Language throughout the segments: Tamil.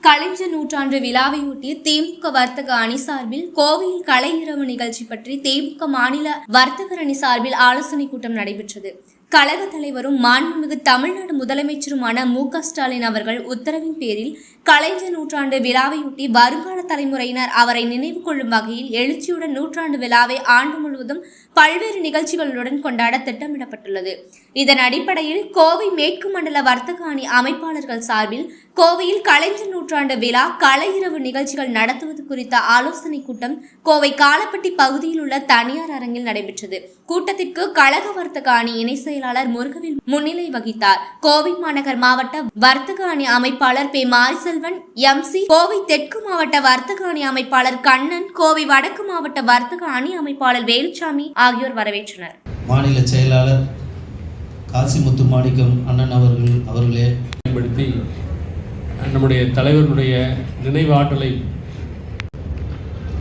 கலைஞர் நூற்றாண்டு விழாவையொட்டி திமுக வர்த்தக அணி சார்பில் கோவையில் கலை இரவு நிகழ்ச்சி பற்றி திமுக மாநில வர்த்தக அணி சார்பில் ஆலோசனை கூட்டம் நடைபெற்றது. கழக தலைவரும் மாண்புமிகு தமிழ்நாடு முதலமைச்சருமான மு.க.ஸ்டாலின் அவர்கள் உத்தரவின் பேரில் கலைஞர் நூற்றாண்டு விழாவையொட்டி வருங்கால தலைமுறையினர் அவரை நினைவு கொள்ளும் வகையில் எழுச்சியுடன் நூற்றாண்டு விழாவை ஆண்டு முழுவதும் பல்வேறு நிகழ்ச்சிகளுடன் கொண்டாட திட்டமிடப்பட்டுள்ளது. இதன் அடிப்படையில் கோவை மேற்கு மண்டல வர்த்தக அணி அமைப்பாளர்கள் சார்பில் கோவையில் கலைஞர் நூற்றாண்டு விழா கலை இரவு நிகழ்ச்சிகள் நடத்துவது குறித்த ஆலோசனை கூட்டம் கோவை காலப்பட்டி பகுதியில் உள்ள தனியார் அரங்கில் நடைபெற்றது. கூட்டத்திற்கு கழக வர்த்தக அணி இணை செயலாளர் முருகவேல் முன்னிலை வகித்தார். கோவை மாநகர் மாவட்ட வர்த்தக அணி அமைப்பாளர் பே. மாரிசெல்வன் MC, கோவை தெற்கு மாவட்ட வர்த்தக அணி அமைப்பாளர் கண்ணன், கோவை வடக்கு மாவட்ட வர்த்தக அணி அமைப்பாளர் வேலுச்சாமி ஆகியோர் வரவேற்றனர். மாநில செயலாளர் காசிமுத்து மாணிக்கம் அண்ணன் அவர்களே பயன்படுத்தி நம்முடைய தலைவருடைய நினைவாற்றலை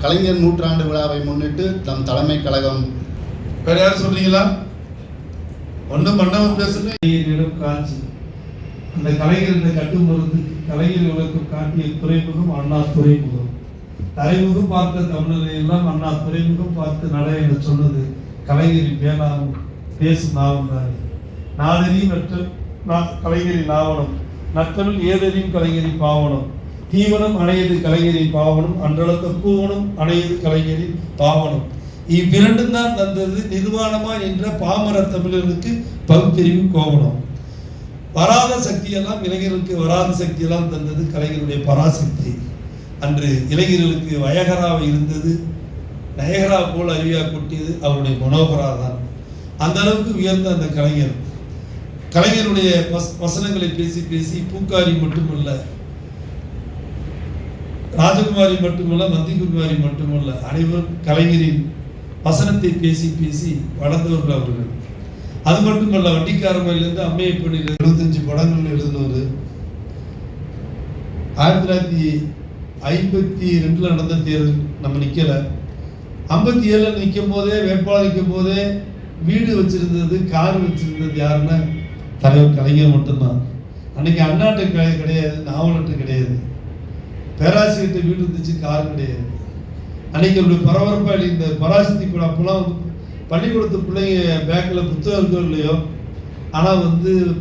கலைஞர் நூற்றாண்டு விழாவை முன்னிட்டு தம் தலைமை கழகம் வேற யாரும் சொல்றீங்களா? ஒன்றும் பண்ணவும் பேசுங்க. காட்சி அந்த கலைஞர் கட்டுமருந்து கலைஞர் உலகம் காட்டிய துறைமுகம் அண்ணா துறைமுகம். தலைமுகம் பார்த்த தமிழரை எல்லாம் அண்ணா துறைமுகம் பார்த்து நட என சொன்னது கலைஞரின் பேனாவும் பேசும் நாவும் தானே. நாடறியும் கலைஞரின் நாவனம், நற்றமிழ் ஏதறியும் கலைஞரின் பாவனம், தீவனம் அணையது கலைஞரின் பாவனம், அன்றளத்த பூவனம் அணையது கலைஞரின் பாவனம். இவ்விரண்டும் தான் தந்தது நிர்வாணமா என்ற பாமர தமிழர்களுக்கு பகுத்தறிவு கோவனம். வராத சக்தியெல்லாம் இளைஞர்களுக்கு வராத சக்தியெல்லாம் தந்தது கலைஞருடைய பராசக்தி. அன்று இளைஞர்களுக்கு வயகராவை இருந்தது, நயகரா போல் அருவியா கொட்டியது அவருடைய மனோகரா தான். அந்த அளவுக்கு உயர்ந்த அந்த கலைஞருடைய வசனங்களை பேசி பேசி பூக்காரி மட்டுமல்ல, ராஜகுமாரி மட்டுமல்ல, நந்திகுமாரி மட்டுமல்ல, அனைவரும் கலைஞரின் வசனத்தை பேசி பேசி வளர்ந்தவர்கள் அவர்கள். அது மட்டுமல்ல, வண்டிக்காரமையிலிருந்து அம்மையை பணியில் 75 படங்கள் எழுதினவர். 1952 நடந்த தேர்தல் நம்ம நிக்கல, 57 நிற்கும் போதே வேட்பாளர் நிற்கும் போதே வீடு வச்சிருந்தது, கார் வச்சிருந்தது யாருன்னா தலைவர் கலைஞர் மட்டும்தான். அன்னைக்கு அண்ணாட்டு கிடையாது, நாவலட்டு கிடையாது, பேராசிரியர்கிட்ட வீடு இருந்துச்சு, கார் கிடையாது. அன்னைக்கு ஒரு பரபரப்பாக இந்த பராசக்தி கூட அப்போலாம் பள்ளிக்கூடத்து பிள்ளைங்க பேக்கில் புத்தகம் இருக்கோ இல்லையோ, ஆனால்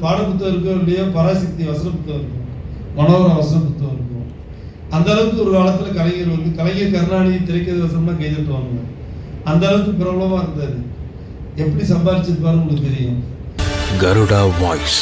பாட புத்தகம் இருக்கோ இல்லையோ, பராசக்தி வசன புத்தகம் இருக்கும், மனோகர வசன புத்தகம் இருக்கும். அந்த அளவுக்கு ஒரு காலத்தில் கலைஞர் கலைஞர் கருணாநிதி திரைக்கதை வசனம்னா கைதட்டுவாங்க. அந்த அளவுக்கு பிரபலமாக இருந்தார். எப்படி சம்பாதிச்சிருப்பாரு உங்களுக்கு தெரியும். Garuda Voice.